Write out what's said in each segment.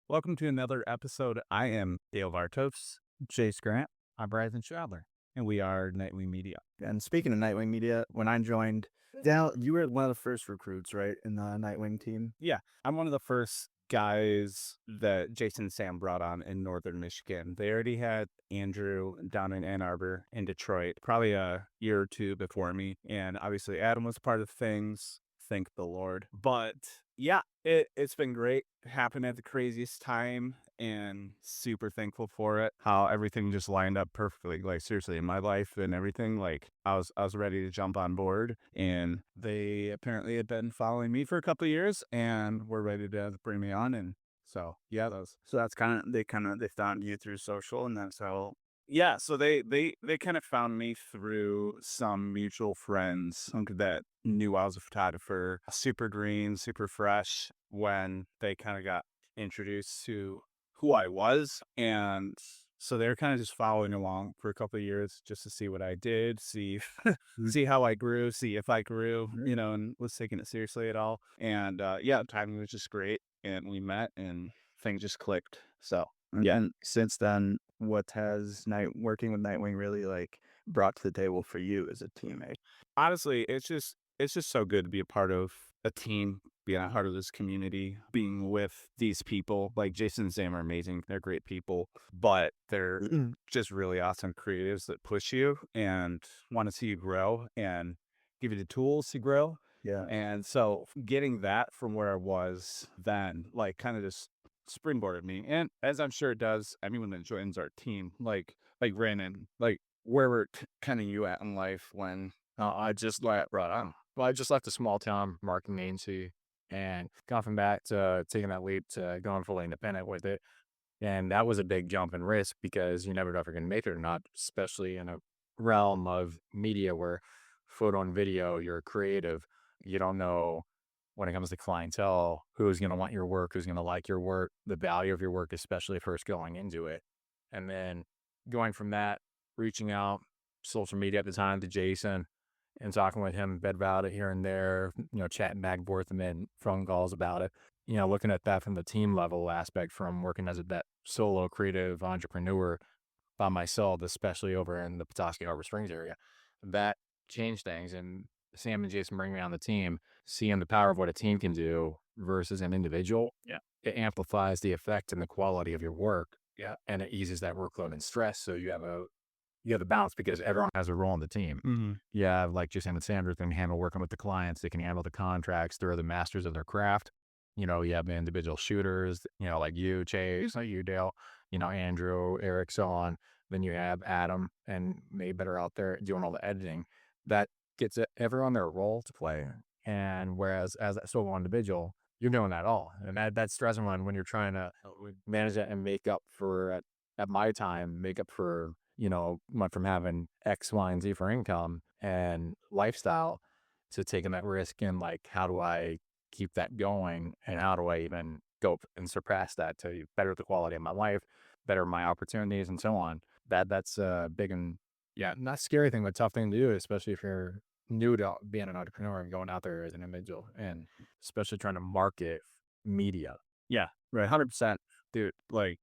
Welcome to another episode. I am Dale Vartos, Chase Grant. I'm Bryson Stradler. and we are Knightwing Media. And speaking of Nightwing Media, when I joined, Dal, you were one of the first recruits, right, in the Nightwing team? Yeah, I'm one of the first guys that Jason and Sam brought on in Northern Michigan. They already had Andrew down in Ann Arbor in Detroit, probably a year or two before me. And obviously, Adam was part of things. Thank the Lord. But yeah, it's been great. Happened at the craziest time and super thankful for it. How everything just lined up perfectly. Like seriously, in my life and everything, like I was ready to jump on board, and they apparently had been following me for a couple of years and were ready to bring me on. And so yeah, that was So that's they found you through social, and that's how. yeah, so they kind of found me through some mutual friends that knew I was a photographer, super green, super fresh when they kind of got introduced to who I was. And so they were kind of just following along for a couple of years just to see what I did, see see how I grew, see if I grew, and was taking it seriously at all. And yeah, timing was just great, and we met and things just clicked. So yeah. And since then, what has working with Nightwing really brought to the table for you as a teammate? Honestly, it's just so good to be a part of a team, being a part of this community, being with these people. Like Jason and Sam are amazing. They're great people, but they're just really awesome creatives that push you and want to see you grow and give you the tools to grow. Yeah. And so getting that from where I was then, like kind of just springboarded me. And as I'm sure it does anyone that joins our team, like Brandon, like where were kind of you at in life when I just left, right. Well, I just left a small town marketing agency and gone back to taking that leap to going fully independent with it. And that was a big jump in risk because you never know if you're going to make it or not, especially in a realm of media where photo and video, you're creative. You don't know when it comes to clientele, who's going to want your work, who's going to like your work, the value of your work, especially first going into it. And then going from that, reaching out social media at the time to Jason and talking with him about it here and there, chatting back and forth and then phone calls about it. Looking at that from the team level aspect from working as that solo creative entrepreneur by myself, especially over in the Petoskey Harbor Springs area, that changed things. And Sam and Jason bringing me on the team, seeing the power of what a team can do versus an individual. Yeah. It amplifies the effect and the quality of your work. Yeah. And it eases that workload and stress. So you have a balance because everyone has a role in the team. Mm-hmm. Yeah, like Jason and Sandra can handle working with the clients. They can handle the contracts. They're the masters of their craft. You have the individual shooters, like you, Chase, like you, Dale, Andrew, Eric, so on. Then you have Adam and me that are out there doing all the editing. That gets everyone their role to play. And whereas as a solo individual, you're doing that all. And that's stressing when you're trying to manage that and make up for, at my time, make up for, went from having X, Y, and Z for income and lifestyle to taking that risk and how do I keep that going and how do I even go and surpass that to better the quality of my life, better my opportunities and so on. That's a big and not scary thing, but tough thing to do, especially if you're new to being an entrepreneur and going out there as an individual and especially trying to market media. Yeah, right. 100%. Dude, like,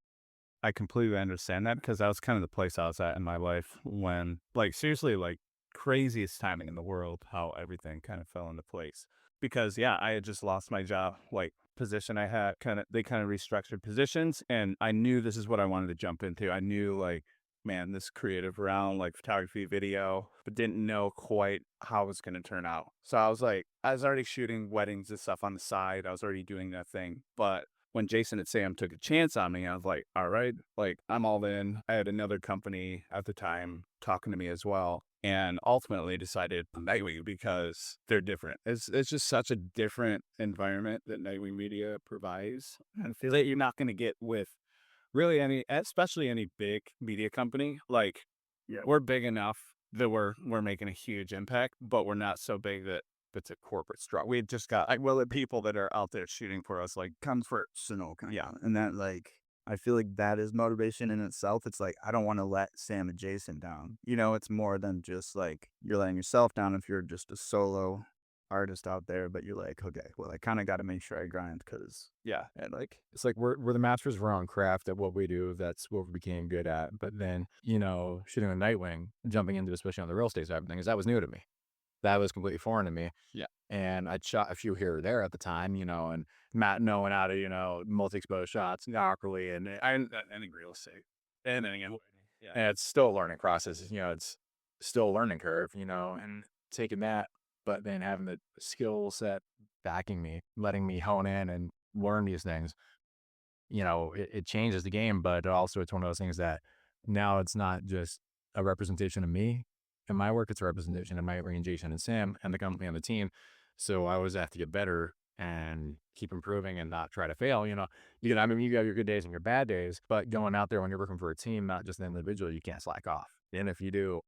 I completely understand that because that was kind of the place I was at in my life when, like, seriously, like, craziest timing in the world, how everything kind of fell into place. Because, yeah, I had just lost my job, like, position I had, they kind of restructured positions, and I knew this is what I wanted to jump into. I knew, like, man, this creative realm, like photography, video, but didn't know quite how it was going to turn out. So I was already shooting weddings and stuff on the side. I was already doing that thing. But when Jason and Sam took a chance on me, I was like, all right, like I'm all in. I had another company at the time talking to me as well. And ultimately decided Nightwing because they're different. It's just such a different environment that Nightwing Media provides. And I feel like you're not going to get with really especially any big media company. Like, Yeah. we're big enough that we're making a huge impact, but we're not so big that it's a corporate structure. We just got the people that are out there shooting for us, like, Come first, yeah, and that I feel like that is motivation in itself. It's like I don't want to let Sam and Jason down. It's more than just like you're letting yourself down if you're just a solo artist out there, but you're like, okay, well, I kind of got to make sure I grind because Yeah. and like, It's like we're the masters of our own craft at what we do. That's what we became good at. But then, shooting a Nightwing, jumping into especially on the real estate side of things, that was new to me. That was completely foreign to me. Yeah. And I'd shot a few here or there at the time, and Matt knowing how to, multi-expose shots awkwardly and Any real estate. And any, yeah. and it's still a learning process. It's still a learning curve, and taking that, but then having the skill set backing me, letting me hone in and learn these things, it changes the game, but also it's one of those things that now it's not just a representation of me and my work, it's a representation of my and Jason and Sam and the company and the team. So I always have to get better and keep improving and not try to fail. I mean, you have your good days and your bad days, but going out there when you're working for a team, not just an individual, you can't slack off. And if you do,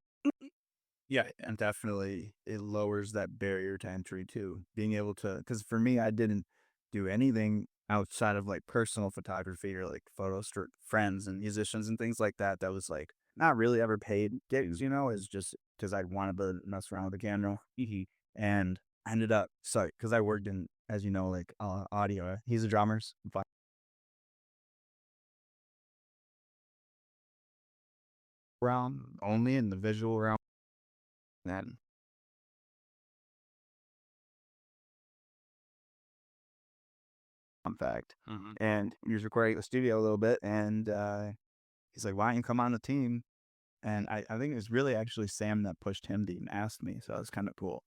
yeah, and definitely it lowers that barrier to entry too. Being able to, because for me, I didn't do anything outside of like personal photography or like photos for friends and musicians and things like that. That was like not really ever paid gigs, is just because I wanted to mess around with the camera. And I ended up, so because I worked in, as you know, like audio. He's a drummer's realm only in the visual realm. Then fact. And he was recording at the studio a little bit, and he's like, "Why don't you come on the team?" And I think it was really actually Sam that pushed him to even ask me, so that was kind of cool.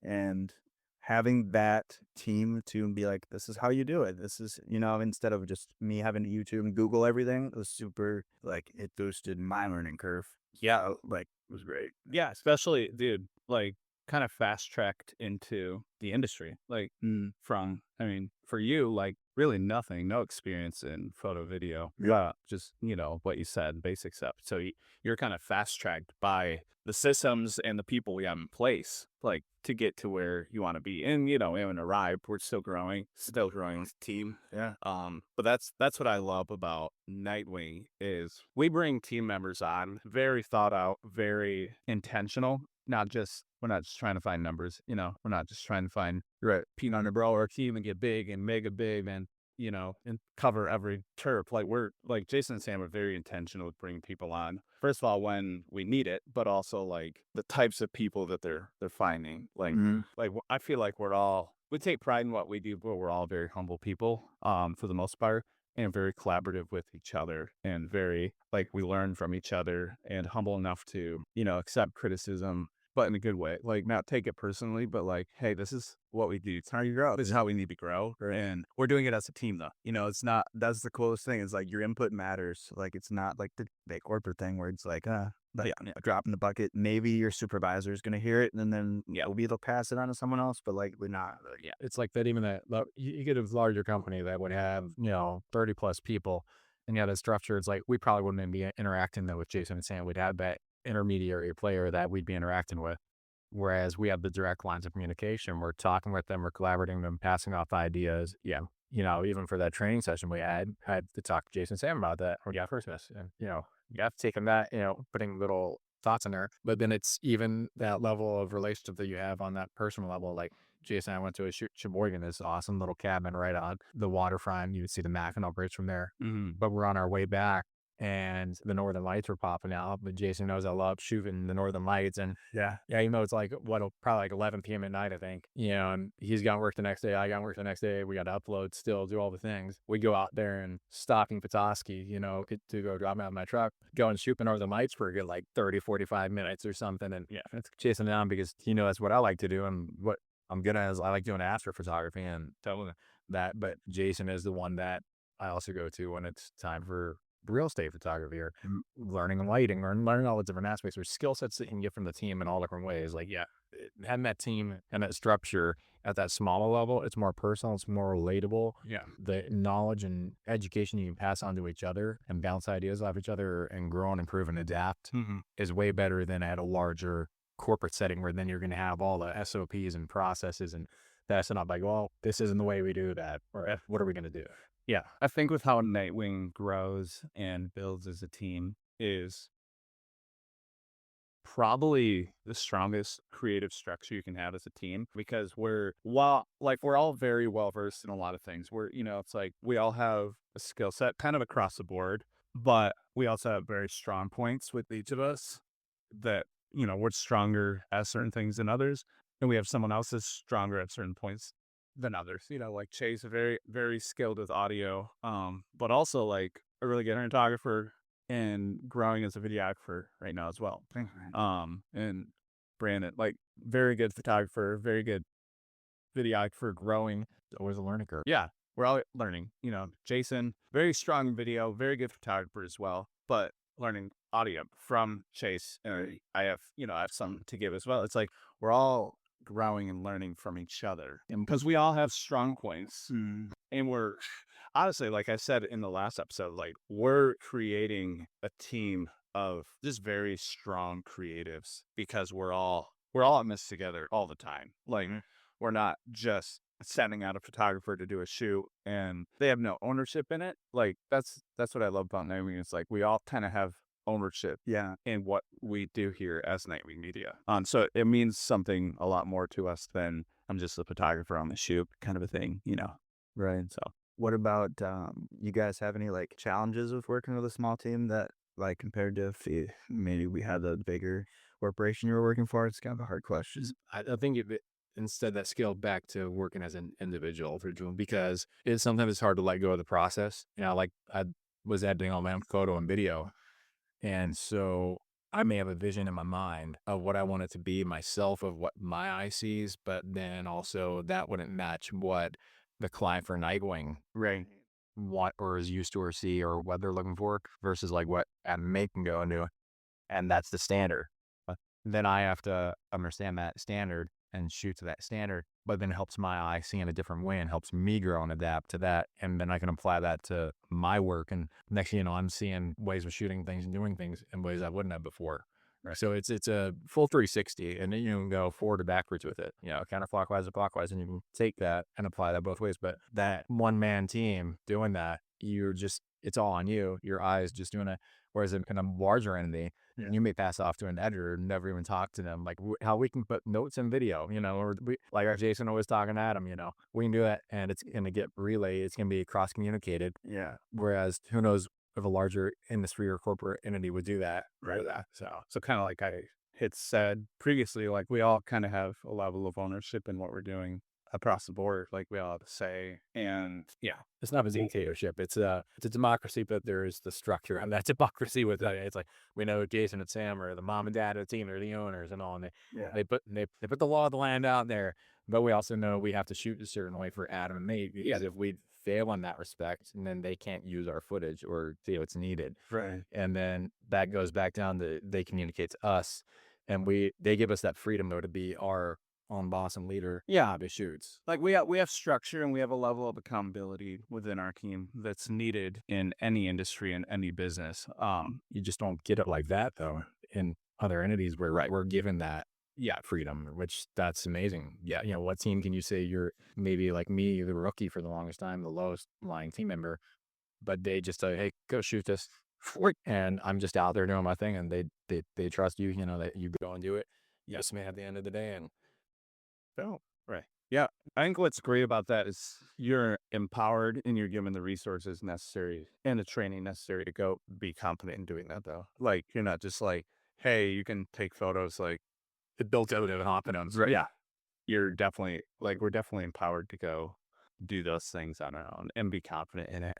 And having that team to be like, "This is how you do it. This is," instead of just me having to YouTube and Google everything, it was super like it boosted my learning curve. Yeah, like it was great. Yeah, especially, dude, like kind of fast tracked into the industry. Like I mean, for you, like really nothing, no experience in photo video. Yeah. Just, what you said, basic stuff. So you're kind of fast tracked by the systems and the people we have in place, like to get to where you want to be. And, we haven't arrived. We're still growing as a team. Yeah. But that's what I love about Nightwing is we bring team members on, very thought out, very intentional. We're not just trying to find numbers, we're not just trying to find peanut on a bro or a team and get big and mega big and, and cover every turf. Like we're like Jason and Sam are very intentional with bringing people on. First of all, when we need it, but also like the types of people that they're finding. Like I feel like we take pride in what we do, but we're all very humble people, for the most part, and very collaborative with each other and very like we learn from each other and humble enough to, accept criticism, but in a good way, like not take it personally, but like, hey, this is what we do. It's how you grow. This is how we need to grow. And we're doing it as a team though. It's not, that's the coolest thing is like your input matters. Like it's not like the big corporate thing where it's like, a drop in the bucket. Maybe your supervisor is going to hear it and then maybe they'll pass it on to someone else, but like we're not. Like, it's like that. Even that you get a larger company that would have 30 plus people, and that structure. It's like we probably wouldn't even be interacting though with Jason and Sam. We'd have that intermediary player that we'd be interacting with. Whereas we have the direct lines of communication. We're talking with them, we're collaborating with them, passing off ideas. Yeah. Even for that training session I had to talk to Jason and Sam about that. Or Christmas. And, you have to take on that, putting little thoughts in there. But then it's even that level of relationship that you have on that personal level. Like Jason, I went to a Sheboygan, this awesome little cabin right on the waterfront. You would see the Mackinac Bridge from there. But we're on our way back and the Northern Lights were popping out. But Jason knows I love shooting the Northern Lights. And yeah, even though it's like probably like 11 p.m. at night, I think, and he's got work the next day. I got work the next day. We got to upload still, do all the things. We go out there and stopping Petoskey, to go drop me out of my truck, go and shoot the Northern Lights for a good like 30, 45 minutes or something. And it's chasing down because, that's what I like to do. And what I'm good at is I like doing astrophotography and telling that. But Jason is the one that I also go to when it's time for real estate photography or learning lighting or learning all the different aspects or skill sets that you can get from the team in all different ways. Like, having that team and that structure at that smaller level, it's more personal, it's more relatable. Yeah. The knowledge and education you can pass on to each other and bounce ideas off each other and grow and improve and adapt is way better than at a larger corporate setting where then you're going to have all the SOPs and processes and that's not like, well, this isn't the way we do that. Or what are we going to do? Yeah, I think with how Nightwing grows and builds as a team is probably the strongest creative structure you can have as a team because we're all very well versed in a lot of things. It's like we all have a skill set kind of across the board, but we also have very strong points with each of us that, we're stronger at certain things than others. And we have someone else that's stronger at certain points than others. Like Chase, very, very skilled with audio, but also like a really good cinematographer and growing as a videographer right now as well. Thanks, man. And Brandon, like very good photographer, very good videographer, growing. It's always a learning curve. Yeah, we're all learning. Jason, very strong video, very good photographer as well, but learning audio from Chase. And I have some to give as well. It's like we're all growing and learning from each other, and because we all have strong points, and we're honestly, like I said in the last episode, like we're creating a team of just very strong creatives because we're all in this together all the time. Like we're not just sending out a photographer to do a shoot and they have no ownership in it. Like that's what I love about Knightwing. It's like we all kind of have ownership Yeah. in what we do here as Knightwing Media. So it means something a lot more to us than I'm just a photographer on the shoot kind of a thing. Right. So What about you guys have any like challenges with working with a small team that like compared to if maybe we had a bigger corporation you were working for? It's kind of a hard question. I think instead that scaled back to working as an individual because sometimes it's hard to let go of the process. Like I was editing all my own photo and video. And so I may have a vision in my mind of what I want it to be myself, of what my eye sees, but then also that wouldn't match what the client for Nightwing right. want or is used to or see or what they're looking for versus like what I can go and do. And that's the standard. But then I have to understand that standard and shoot to that standard, but then it helps my eye see in a different way and helps me grow and adapt to that. And then I can apply that to my work. And next thing you know, I'm seeing ways of shooting things and doing things in ways I wouldn't have before. Right. So it's a full 360 and then you can go forward or backwards with it, counterclockwise or clockwise, and you can take that and apply that both ways. But that one man team doing that, it's all on you. Your eye is just doing it. Whereas in kind of larger entity, you may pass off to an editor and never even talk to them. Like how we can put notes in video, or like our Jason always talking to Adam, we can do that and it's going to get relayed. It's going to be cross communicated. Yeah. Whereas who knows if a larger industry or corporate entity would do that. Right. So kind of like I had said previously, like we all kind of have a level of ownership in what we're doing across the board. Like we all have to say, and yeah, it's not a dictatorship. It's a democracy, but there is the structure and that democracy with it. It's like we know Jason and Sam are the mom and dad of the team. They're the owners and all, and they put the law of the land out there. But we also know we have to shoot a certain way for Adam and me because if we fail on that respect, and then they can't use our footage or see what's needed. Right. And then that goes back down to they communicate to us, and they give us that freedom though to be our own boss and leader. Yeah. It shoots. Like we have structure and we have a level of accountability within our team that's needed in any industry and any business. You just don't get it like that though in other entities where we're given that freedom, which that's amazing. Yeah, what team can you say you're maybe like me, the rookie for the longest time, the lowest lying team member, but they just say, hey, go shoot this, and I'm just out there doing my thing, and they trust you, that you go and do it. Yes, man. At the end of the day, and Oh, right. Yeah. I think what's great about that is you're empowered and you're given the resources necessary and the training necessary to go be confident in doing that though. Like you're not just like, hey, you can take photos like it built out of confidence. right. Yeah. You're definitely we're definitely empowered to go do those things on our own and be confident in it.